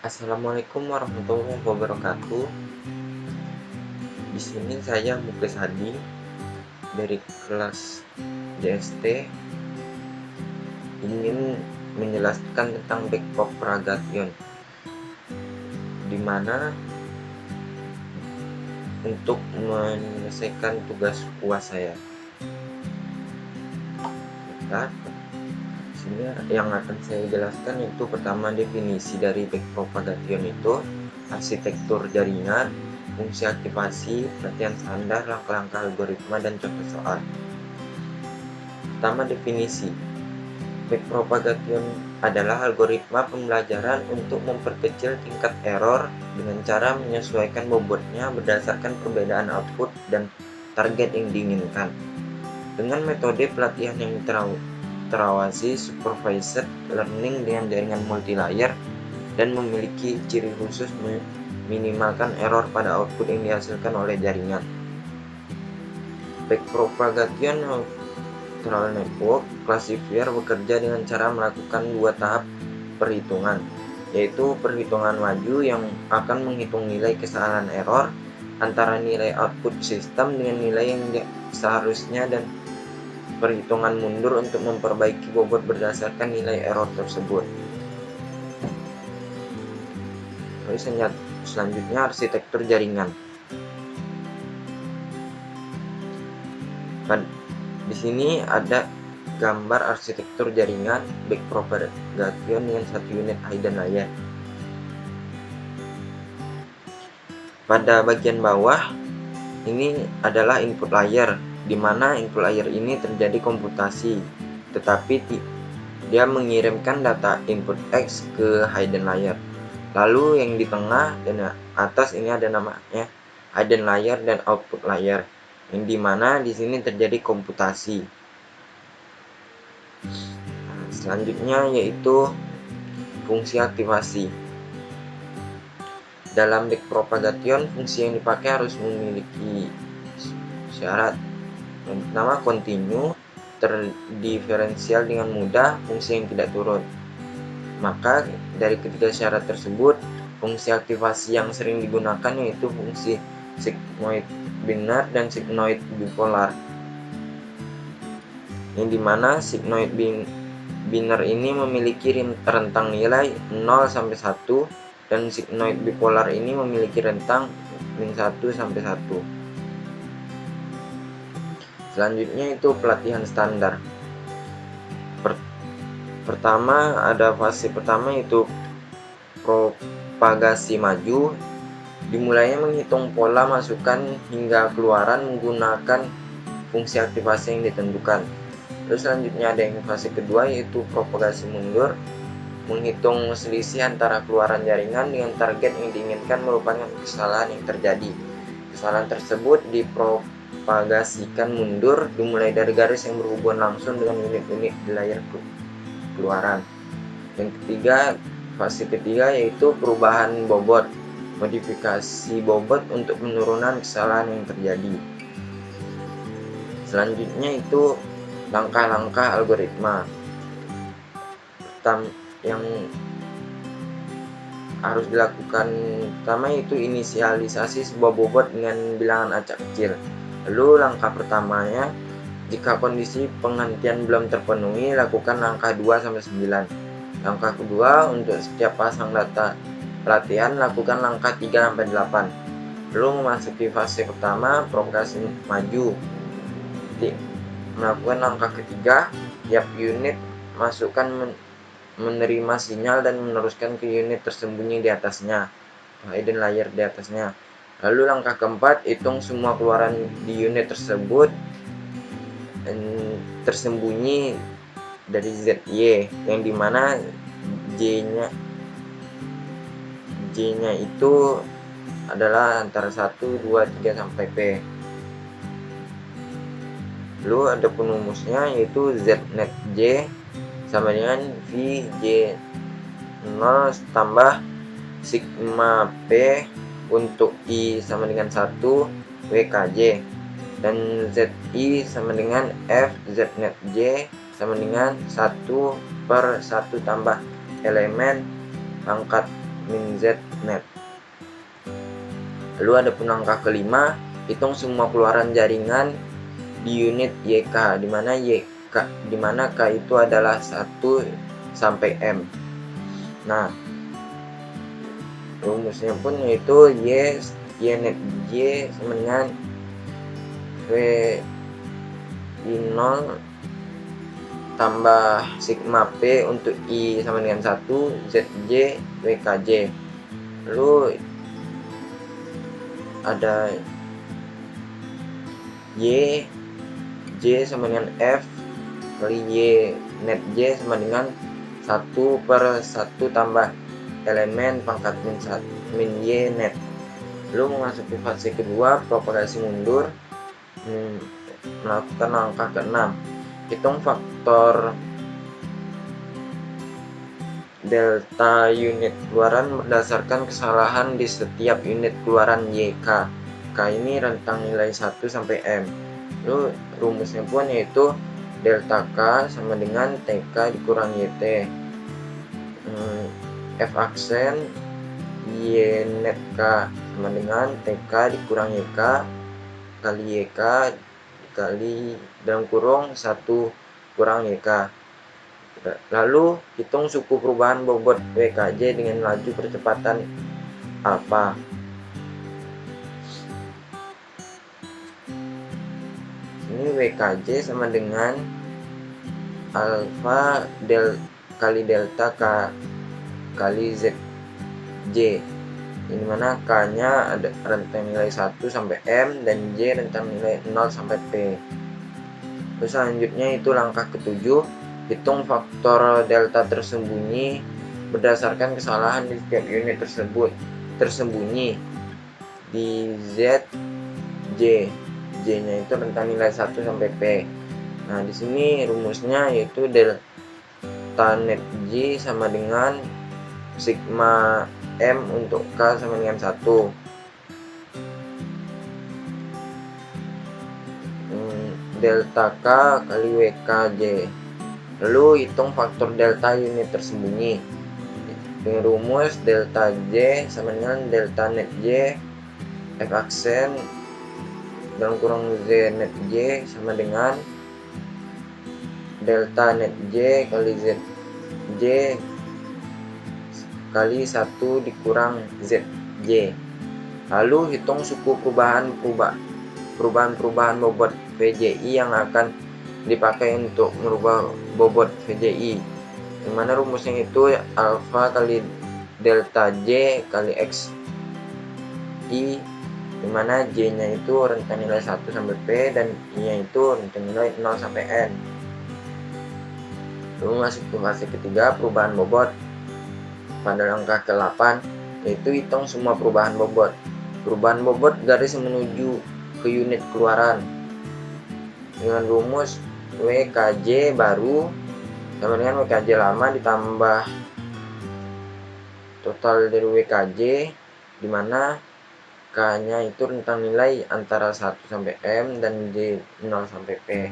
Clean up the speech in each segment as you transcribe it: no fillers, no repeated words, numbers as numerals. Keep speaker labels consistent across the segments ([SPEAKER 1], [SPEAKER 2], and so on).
[SPEAKER 1] Assalamualaikum warahmatullahi wabarakatuh. Di sini saya Muklis Hadi dari kelas JST ingin menjelaskan tentang backpropagation, di mana untuk menyelesaikan tugas UAS saya. Nah, sini yang akan saya jelaskan itu pertama definisi dari backpropagation itu arsitektur jaringan, fungsi aktivasi, pelatihan standar, langkah-langkah algoritma, dan contoh soal. Pertama definisi. Backpropagation adalah algoritma pembelajaran untuk memperkecil tingkat error dengan cara menyesuaikan bobotnya berdasarkan perbedaan output dan target yang diinginkan. Dengan metode pelatihan yang terawasi, supervised learning dengan jaringan multilayer, dan memiliki ciri khusus meminimalkan error pada output yang dihasilkan oleh jaringan. Backpropagation neural network classifier bekerja dengan cara melakukan dua tahap perhitungan, yaitu perhitungan maju yang akan menghitung nilai kesalahan error antara nilai output sistem dengan nilai yang seharusnya, dan perhitungan mundur untuk memperbaiki bobot berdasarkan nilai error tersebut. Lalu selanjutnya arsitektur jaringan. Di sini ada gambar arsitektur jaringan backpropagation dengan satu unit hidden layer. Pada bagian bawah ini adalah input layer, di mana input layer ini terjadi komputasi, tetapi dia mengirimkan data input X ke hidden layer. Lalu yang di tengah dan atas ini ada namanya hidden layer dan output layer, yang dimana di sini terjadi komputasi. Selanjutnya yaitu fungsi aktivasi. Dalam backpropagation, fungsi yang dipakai harus memiliki syarat. Yang pertama, continue, terdiferensial dengan mudah, fungsi yang tidak turun. Maka dari ketiga syarat tersebut, fungsi aktivasi yang sering digunakan yaitu fungsi sigmoid binar dan sigmoid bipolar, yang dimana sigmoid binar ini memiliki rentang nilai 0 sampai 1 dan sigmoid bipolar ini memiliki rentang min 1 sampai 1. Selanjutnya itu pelatihan standar. Pertama ada fase pertama yaitu propagasi maju, dimulainya menghitung pola masukan hingga keluaran menggunakan fungsi aktivasi yang ditentukan. Terus selanjutnya ada yang fase kedua yaitu propagasi mundur, menghitung selisih antara keluaran jaringan dengan target yang diinginkan merupakan kesalahan yang terjadi. Kesalahan tersebut dipropagasikan mundur dimulai dari garis yang berhubungan langsung dengan unit-unit di layar keluaran. Yang ketiga, fase ketiga yaitu perubahan bobot, modifikasi bobot untuk penurunan kesalahan yang terjadi. Selanjutnya itu langkah-langkah algoritma. Yang harus dilakukan pertama yaitu inisialisasi sebuah bobot dengan bilangan acak kecil. Lalu langkah pertamanya, jika kondisi penghentian belum terpenuhi, lakukan langkah 2-9. Langkah kedua, untuk setiap pasang data pelatihan, lakukan langkah 3-8. Lalu memasuki fase pertama, propagasi maju. Melakukan langkah ketiga, tiap unit masukkan menerima sinyal dan meneruskan ke unit tersembunyi di atasnya, hidden layer di atasnya. Lalu langkah keempat, hitung semua keluaran di unit tersebut tersembunyi dari ZY, yang dimana J-nya itu adalah antara 1, 2, 3 sampai P. Lalu ada perumusnya yaitu ZNet J sama dengan VJ0 tambah sigma P untuk I sama dengan 1 WKJ, dan ZI sama dengan F ZNet J sama dengan 1/1 tambah elemen pangkat min Z net. Lalu ada pun langkah kelima, hitung semua keluaran jaringan di unit YK, di mana K itu adalah 1 sampai M. Nah, rumusnya pun yaitu Y net J sama dengan V I0 tambah sigma P untuk I sama dengan 1 ZJ WKJ. Lalu ada Y J sama dengan F kali Y net J sama dengan 1/1 tambah elemen pangkat min Y net. Lalu memasuki fase kedua, propagasi mundur, melakukan langkah ke-6. Hitung faktor delta unit keluaran berdasarkan kesalahan di setiap unit keluaran YK. K ini rentang nilai 1 sampai M. Lalu rumusnya pun yaitu delta K sama dengan TK dikurang YT. F aksen Y net K sama dengan TK dikurang YK kali YK kali dalam kurung 1 kurang YK. Lalu hitung suku perubahan bobot WKJ dengan laju percepatan alfa. Ini WKJ sama dengan alfa kali delta K kali ZJ, ini mana K nya ada rentang nilai 1 sampai M dan J rentang nilai 0 sampai P. Terus selanjutnya itu langkah ke-7, hitung faktor delta tersembunyi berdasarkan kesalahan di setiap unit tersembunyi di ZJ. J nya itu rentang nilai 1 sampai P. Nah, di sini rumusnya yaitu delta net J sama dengan sigma M untuk K sama dengan 1. Delta K kali WKJ. Lalu hitung faktor delta unit tersembunyi dengan rumus delta J sama dengan delta net J F aksen dalam kurung Z net J sama dengan delta net J kali ZJ kali 1 dikurang ZJ. Lalu hitung suku perubahan bobot VJI yang akan dipakai untuk merubah bobot VJI, dimana rumusnya itu alfa kali delta J kali XI, dimana J nya itu rentang nilai 1 sampai P dan I nya itu rentang nilai 0 sampai N. Lalu masuk ke fase ketiga, perubahan bobot. Pada langkah ke-8 yaitu hitung semua perubahan bobot. Perubahan bobot garis menuju ke unit keluaran dengan rumus WKJ baru sama dengan WKJ lama ditambah total dari WKJ, dimana K nya itu rentang nilai antara 1 sampai M dan J 0 sampai P.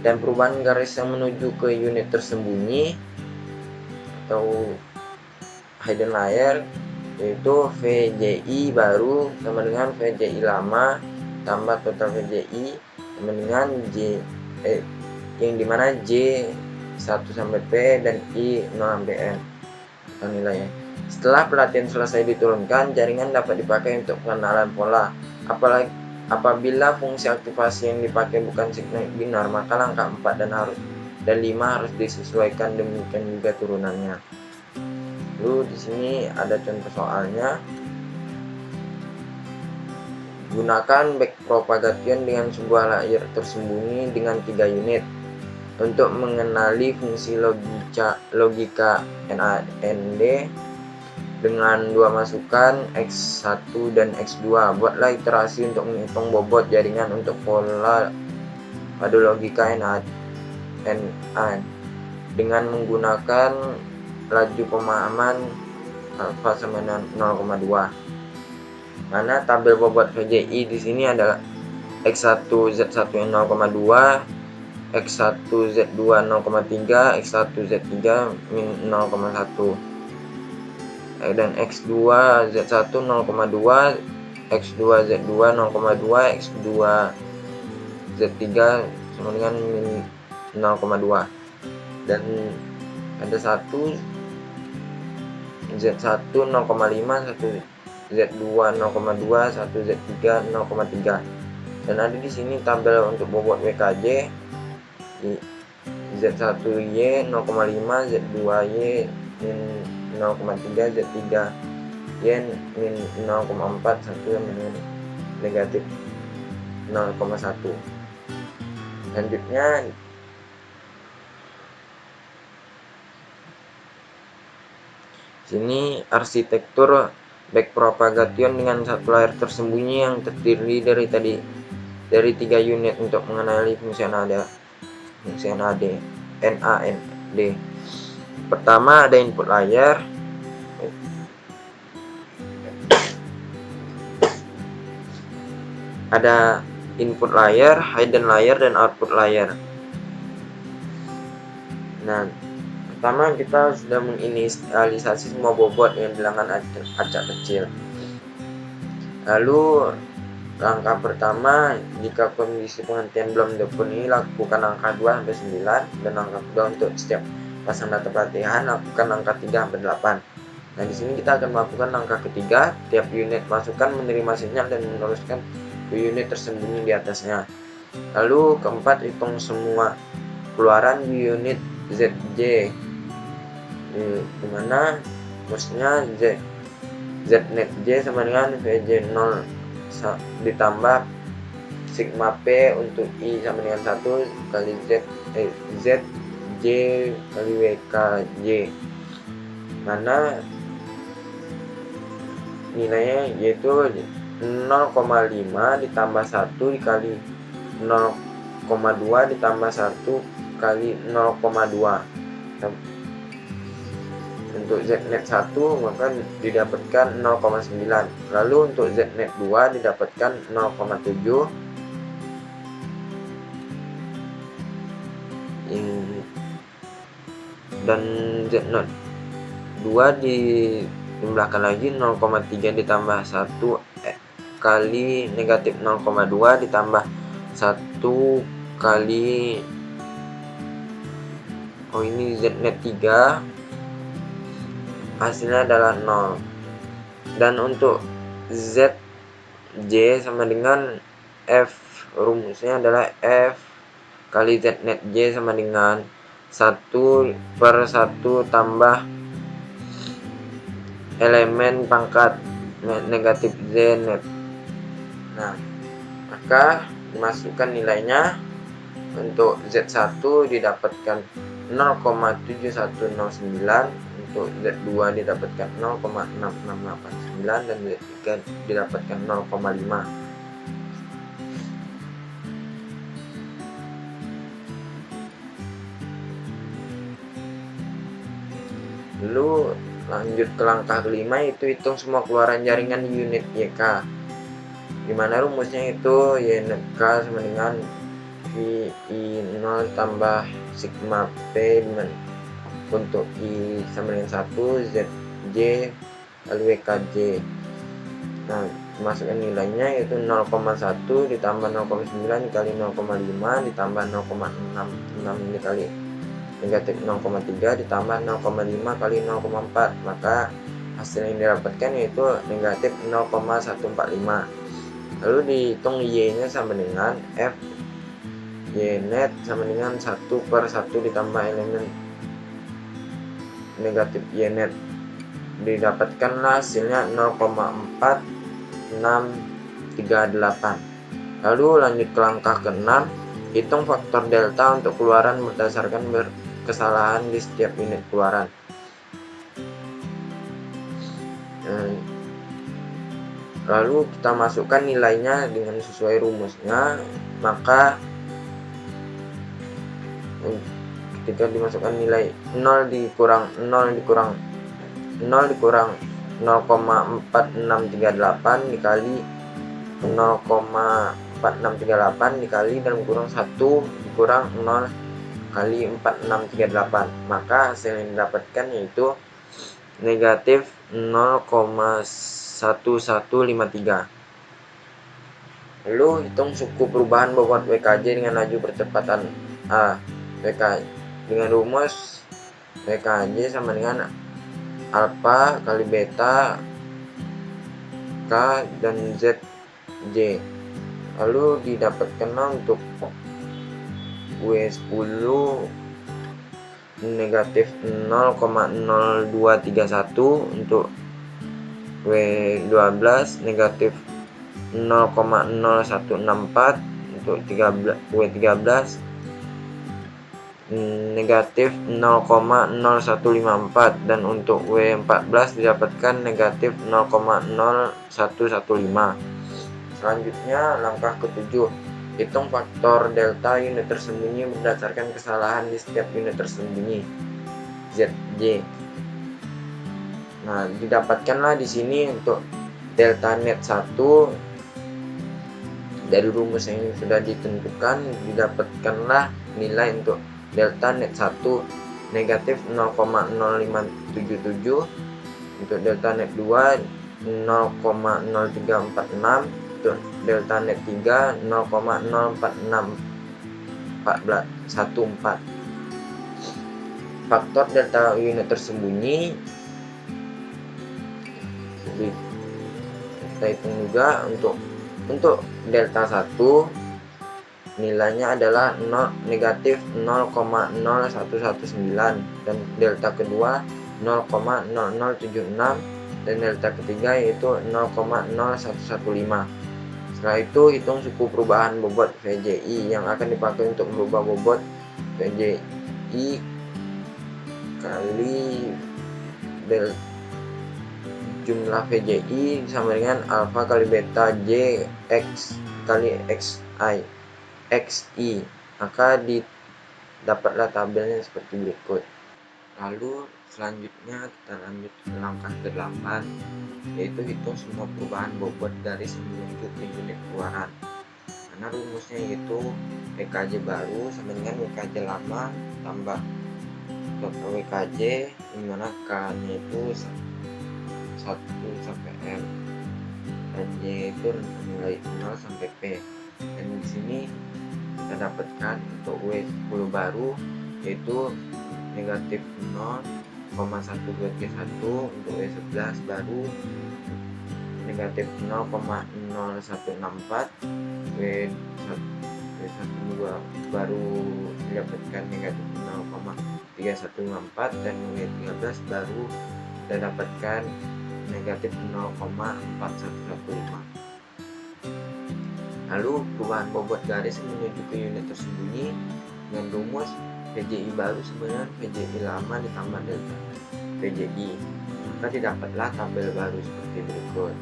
[SPEAKER 1] Dan perubahan garis yang menuju ke unit tersembunyi atau hidden layer yaitu VJI baru sama dengan VJI lama tambah total VJI sama dengan yang dimana J 1 sampai P dan I 0 sampai N nilainya. Setelah pelatihan selesai diturunkan, jaringan dapat dipakai untuk pengenalan pola. Apabila fungsi aktivasi yang dipakai bukan signal binar, maka langkah 4 dan 5 harus disesuaikan, demikian juga turunannya. Lalu di sini ada contoh soalnya. Gunakan backpropagation dengan sebuah layer tersembunyi dengan 3 unit untuk mengenali fungsi logika NAND dengan 2 masukan X1 dan X2. Buatlah iterasi untuk menghitung bobot jaringan untuk pola pada logika NAND dengan menggunakan laju pemahaman alfa sama dengan 0,2. Mana tabel bobot VJI di sini adalah X1 Z1 yang 0,2, X1 Z2 0,3, X1 Z3 min 0,1. dan X2 Z1 0,2, X2 Z2 0,2, X2 Z3 sama dengan min 0,2, dan ada satu Z1 0,5, satu Z2 0,2, satu Z3 0,3. Dan ada di sini tabel untuk bobot WKJ. Z1Y 0,5, Z2Y min 0,3, Z3Y min 0,4, satu dengan negatif 0,1. Selanjutnya sini arsitektur backpropagation dengan satu layar tersembunyi yang terdiri dari 3 unit untuk mengenali fungsi NAD. Pertama ada input layer, ada input layer, hidden layer, dan output layer. Nah, pertama kita sudah menginisialisasi semua bobot dengan bilangan acak kecil. Lalu langkah pertama, jika kondisi penghentian belum dipenuhi, lakukan angka 2 sampai 9, dan langkah kedua untuk setiap pasang data pelatihan lakukan angka 3 sampai 8. Nah, di sini kita akan melakukan langkah ketiga, tiap unit masukkan menerima sinyal dan meneruskan ke unit tersembunyi di atasnya. Lalu keempat, hitung semua keluaran di unit ZJ, dimana maksudnya Znet J sama dengan VJ0 ditambah sigma P untuk I sama dengan 1 kali ZJ kali WKJ, mana nilainya yaitu 0,5 ditambah 1 dikali 0,2 ditambah 1 kali 0,2. Untuk Znet 1 maka didapatkan 0,9. Lalu untuk Znet 2 didapatkan 0,7. Dan Znet 2 dijumlahkan lagi 0,3 ditambah 1 kali negatif 0,2 ditambah 1 kali ini Znet 3, hasilnya adalah 0. Dan untuk ZJ sama dengan F, rumusnya adalah F kali Znet J sama dengan 1/1 tambah elemen pangkat negatif Znet. Nah, maka dimasukkan nilainya. Untuk Z1 didapatkan 0,7109, untuk Z2 didapatkan 0,6689, dan Z3 didapatkan 0,5. Lalu lanjut ke langkah kelima, yaitu hitung semua keluaran jaringan di unit YK, dimana rumusnya itu Y net K sama dengan VI0 tambah sigma P, untuk I sama dengan 1 ZJ kali WKJ. Nah, masukkan nilainya yaitu 0,1 ditambah 0,9 dikali 0,5 ditambah 0,66 dikali negatif 0,3 ditambah 0,5 kali 0,4, maka hasil yang didapatkan yaitu negatif 0,145. Lalu dihitung Y nya sama dengan F Y net sama dengan 1/1 ditambah elemen negatif Y net, didapatkanlah hasilnya 0,4638. Lalu lanjut ke langkah ke-6, hitung faktor delta untuk keluaran berdasarkan kesalahan di setiap unit keluaran. Lalu kita masukkan nilainya dengan sesuai rumusnya, maka ketika dimasukkan nilai 0 dikurang 0,4638 dikali 0,4638 dikali dalam kurung 1 dikurang 0 kali 4638, maka hasil yang didapatkan yaitu negatif 0,1153. Lalu hitung suku perubahan bobot WKJ dengan laju percepatan A. WK dengan rumus WKJ sama dengan alfa kali beta K dan ZJ. Lalu didapatkanlah untuk W10 negatif 0,0231, untuk W12 negatif 0,0164, untuk W13 negatif 0,0154, dan untuk W14 didapatkan negatif 0,0115. Selanjutnya langkah ke-7, hitung faktor delta unit tersembunyi berdasarkan kesalahan di setiap unit tersembunyi ZJ. Nah, didapatkanlah di sini untuk delta net 1 dari rumus yang sudah ditentukan, didapatkanlah nilai untuk delta net 1 negatif 0,0577, untuk delta net 2 0,0346, untuk delta net 3 0,04614. Faktor delta unit tersembunyi kita hitung juga. Untuk delta 1 nilainya adalah negatif 0,0119, dan delta kedua 0,0076, dan delta ketiga yaitu 0,0115. Setelah itu hitung suku perubahan bobot VJI yang akan dipakai untuk merubah bobot VJI kali jumlah VJI sama dengan alfa kali beta J X kali XI. Maka didapatlah tabelnya seperti berikut. Lalu selanjutnya kita lanjut ke langkah ke-8, yaitu hitung semua perubahan bobot garis menuju ke unit keluaran. Karena rumusnya yaitu WKJ baru sama dengan WKJ lama tambah total WKJ, dimana K-nya itu 1 sampai M dan Y itu nilai 0 sampai P. Dan di sini kita dapatkan untuk W10 baru yaitu negatif 0,1231, untuk W11 baru negatif 0,0164, W12 baru didapatkan negatif 0,3154, dan W13 baru kita dapatkan negatif 0,4115. Lalu perubahan bobot garis menuju ke unit tersembunyi dengan rumus VJI baru sebenarnya VJI lama ditambah delta VJI, maka didapatlah tabel baru seperti berikut.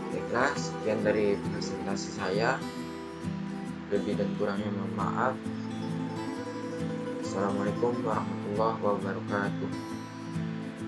[SPEAKER 1] Baiklah, sekian dari presentasi saya. Lebih dan kurangnya mohon maaf. Assalamualaikum warahmatullahi wabarakatuh.